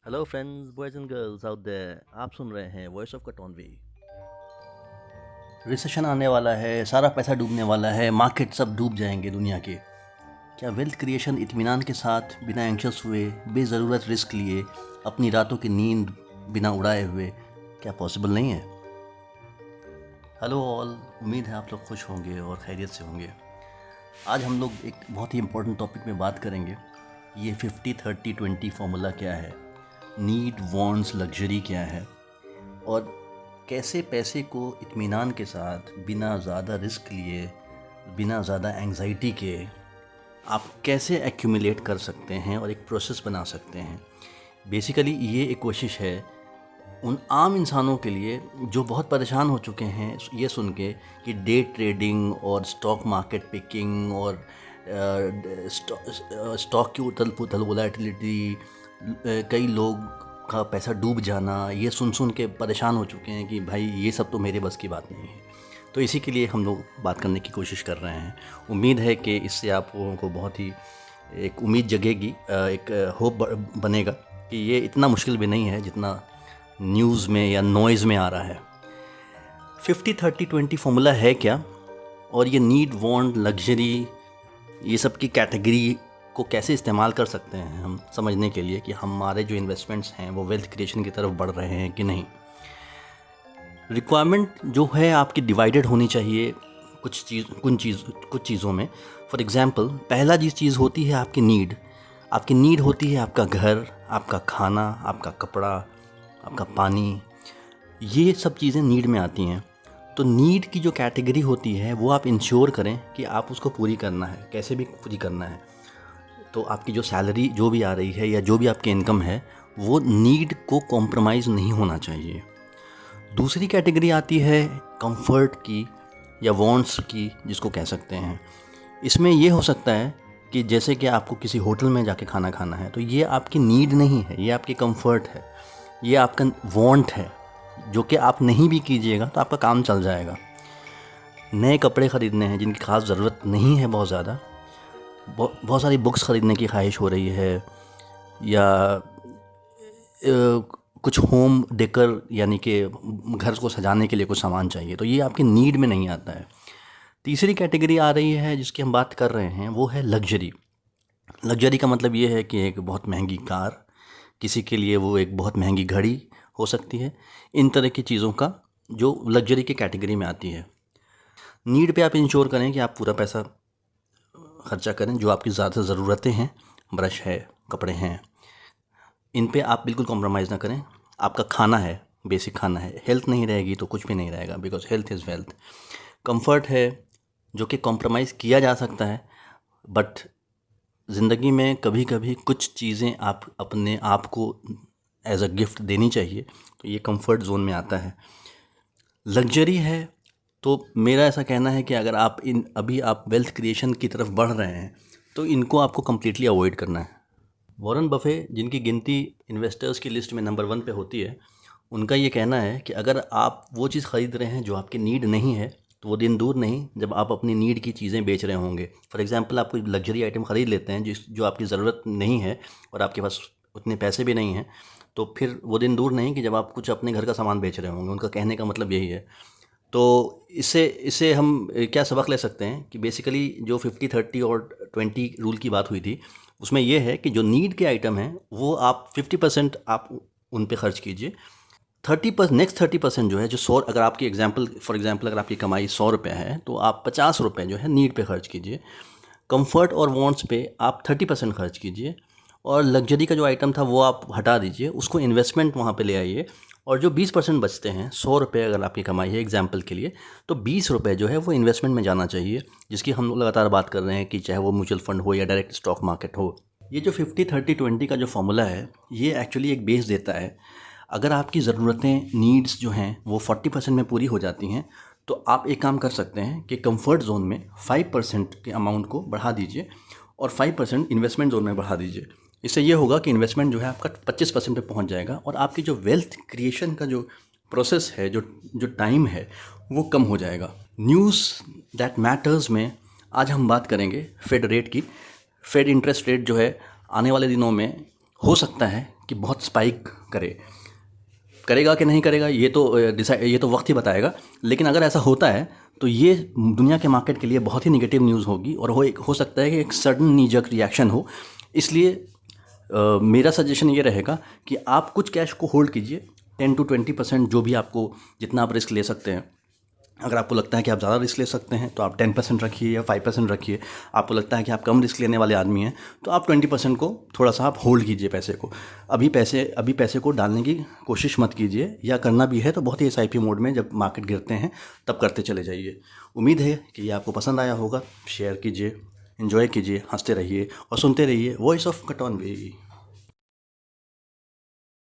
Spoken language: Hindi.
Hello friends boys and girls out there, आप सुन रहे हैं वॉइस ऑफ कटॉनवी। रिसेशन आने वाला है, सारा पैसा डूबने वाला है, मार्केट सब डूब जाएंगे दुनिया के। क्या वेल्थ क्रिएशन इत्मीनान के साथ, बिना एंक्शस हुए, बेज़रूरत रिस्क लिए, अपनी रातों की नींद बिना उड़ाए हुए, क्या पॉसिबल नहीं है? हेलो ऑल, उम्मीद है आप लोग खुश होंगे और खैरियत से होंगे। आज हम लोग एक बहुत ही इम्पोर्टेंट टॉपिक में बात करेंगे। ये 50-30-20 फार्मूला क्या है, नीड वांट्स लग्जरी क्या है, और कैसे पैसे को इत्मीनान के साथ, बिना ज़्यादा रिस्क लिए, बिना ज़्यादा एंग्जाइटी के आप कैसे एक्यूमुलेट कर सकते हैं और एक प्रोसेस बना सकते हैं। बेसिकली ये एक कोशिश है उन आम इंसानों के लिए जो बहुत परेशान हो चुके हैं ये सुन के कि डे ट्रेडिंग और स्टॉक मार्केट पिकिंग और स्टॉक की उथल पुथल, वोलेटिलिटी, कई लोग का पैसा डूब जाना, ये सुन के परेशान हो चुके हैं कि भाई ये सब तो मेरे बस की बात नहीं है। तो इसी के लिए हम लोग बात करने की कोशिश कर रहे हैं। उम्मीद है कि इससे आप लोगों को बहुत ही एक उम्मीद जगेगी, एक होप बनेगा कि ये इतना मुश्किल भी नहीं है जितना न्यूज़ में या नॉइज़ में आ रहा है। 50-30-20 फार्मूला है क्या, और ये नीड वांट लग्जरी, ये सब की कैटेगरी को कैसे इस्तेमाल कर सकते हैं हम समझने के लिए कि हमारे जो इन्वेस्टमेंट्स हैं वो वेल्थ क्रिएशन की तरफ बढ़ रहे हैं कि नहीं। रिक्वायरमेंट जो है आपकी डिवाइडेड होनी चाहिए कुछ चीज़ों में। फॉर एग्ज़ाम्पल, पहला चीज़ होती है आपकी नीड। आपकी नीड होती है आपका घर, आपका खाना, आपका कपड़ा, आपका पानी। ये सब चीज़ें नीड में आती हैं। तो नीड की जो कैटेगरी होती है वो आप इंश्योर करें कि आप उसको पूरी करना है, कैसे भी पूरी करना है। तो आपकी जो सैलरी जो भी आ रही है या जो भी आपकी इनकम है वो नीड को कॉम्प्रोमाइज़ नहीं होना चाहिए। दूसरी कैटेगरी आती है कंफर्ट की या वांट्स की, जिसको कह सकते हैं। इसमें ये हो सकता है कि जैसे कि आपको किसी होटल में जाके खाना खाना है, तो ये आपकी नीड नहीं है, ये आपकी कंफर्ट है, ये आपका वांट है, जो कि आप नहीं भी कीजिएगा तो आपका काम चल जाएगा। नए कपड़े ख़रीदने हैं जिनकी ख़ास ज़रूरत नहीं है, बहुत ज़्यादा, बहुत सारी बुक्स ख़रीदने की ख्वाहिश हो रही है, या कुछ होम डेकर यानी कि घर को सजाने के लिए कुछ सामान चाहिए, तो ये आपकी नीड में नहीं आता है। तीसरी कैटेगरी आ रही है जिसकी हम बात कर रहे हैं, वो है लग्जरी। लग्जरी का मतलब ये है कि एक बहुत महंगी कार, किसी के लिए वो एक बहुत महंगी घड़ी हो सकती है। इन तरह की चीज़ों का जो लग्जरी की कैटेगरी में आती है। नीड पे आप इंश्योर करें कि आप पूरा पैसा खर्चा करें। जो आपकी ज़्यादा ज़रूरतें हैं, ब्रश है, कपड़े हैं, इन पे आप बिल्कुल कॉम्प्रोमाइज़ ना करें। आपका खाना है, बेसिक खाना है, हेल्थ नहीं रहेगी तो कुछ भी नहीं रहेगा, because health is wealth. Comfort है जो कि कॉम्प्रोमाइज़ किया जा सकता है, बट ज़िंदगी में कभी कभी कुछ चीज़ें आप अपने आप को एज अ गिफ्ट देनी चाहिए, तो ये कंफर्ट जोन में आता है। लग्जरी है तो मेरा ऐसा कहना है कि अगर अभी आप वेल्थ क्रिएशन की तरफ बढ़ रहे हैं तो इनको आपको कम्प्लीटली अवॉइड करना है। वॉरेन बफे, जिनकी गिनती इन्वेस्टर्स की लिस्ट में नंबर 1 पे होती है, उनका ये कहना है कि अगर आप वो चीज़ ख़रीद रहे हैं जो आपकी नीड नहीं है, तो वो दिन दूर नहीं जब आप अपनी नीड की चीज़ें बेच रहे होंगे। फॉर एग्ज़ाम्पल, आप कोई लग्जरी आइटम ख़रीद लेते हैं जो आपकी ज़रूरत नहीं है और आपके पास उतने पैसे भी नहीं हैं, तो फिर वो दिन दूर नहीं कि जब आप कुछ अपने घर का सामान बेच रहे होंगे। उनका कहने का मतलब यही है। तो इससे इससे हम क्या सबक ले सकते हैं कि बेसिकली जो 50-30 और 20 रूल की बात हुई थी, उसमें यह है कि जो नीड के आइटम हैं वो आप 50% आप उन पे खर्च कीजिए। 30% जो है, जो 100, अगर आपकी फॉर एग्जांपल अगर आपकी कमाई 100 रुपये है तो आप 50 रुपये जो है नीड पे खर्च कीजिए। कंफर्ट और वांट्स पे आप 30% खर्च कीजिए, और लग्जरी का जो आइटम था वो आप हटा दीजिए, उसको इन्वेस्टमेंट वहाँ पे ले आइए। और जो 20% बचते हैं, 100 रुपये अगर आपकी कमाई है एग्जाम्पल के लिए, तो 20 रुपये जो है वो इन्वेस्टमेंट में जाना चाहिए, जिसकी हम लोग लगातार बात कर रहे हैं कि चाहे वो म्यूचुअल फंड हो या डायरेक्ट स्टॉक मार्केट हो। ये जो 50-30-20 का जो फॉर्मूला है, ये एक्चुअली एक बेस देता है। अगर आपकी ज़रूरतें, नीड्स जो हैं वो 40% में पूरी हो जाती हैं, तो आप एक काम कर सकते हैं कि कंफर्ट जोन में 5% के अमाउंट को बढ़ा दीजिए और 5% इन्वेस्टमेंट जोन में बढ़ा दीजिए। इससे ये होगा कि इन्वेस्टमेंट जो है आपका 25% पे पहुंच जाएगा, और आपकी जो वेल्थ क्रिएशन का जो प्रोसेस है, जो जो टाइम है, वो कम हो जाएगा। न्यूज़ दैट मैटर्स में आज हम बात करेंगे फेड रेट की। फेड इंटरेस्ट रेट जो है आने वाले दिनों में हो सकता है कि बहुत स्पाइक करे। करेगा कि नहीं करेगा ये तो वक्त ही बताएगा, लेकिन अगर ऐसा होता है तो ये दुनिया के मार्केट के लिए बहुत ही निगेटिव न्यूज़ होगी और हो सकता है कि एक सडन नी जर्क रिएक्शन हो। इसलिए मेरा सजेशन ये रहेगा कि आप कुछ कैश को होल्ड कीजिए, 10 to 20% जो भी आपको, जितना आप रिस्क ले सकते हैं। अगर आपको लगता है कि आप ज़्यादा रिस्क ले सकते हैं तो आप 10% रखिए या 5% रखिए। आपको लगता है कि आप कम रिस्क लेने वाले आदमी हैं तो आप 20% को थोड़ा सा आप होल्ड कीजिए पैसे को। अभी पैसे को डालने की कोशिश मत कीजिए, या करना भी है तो बहुत ही SIP मोड में, जब मार्केट गिरते हैं तब करते चले जाइए। उम्मीद है कि ये आपको पसंद आया होगा। शेयर कीजिए, एंजॉय कीजिए, हंसते रहिए और सुनते रहिए वॉइस ऑफ कटॉनवी।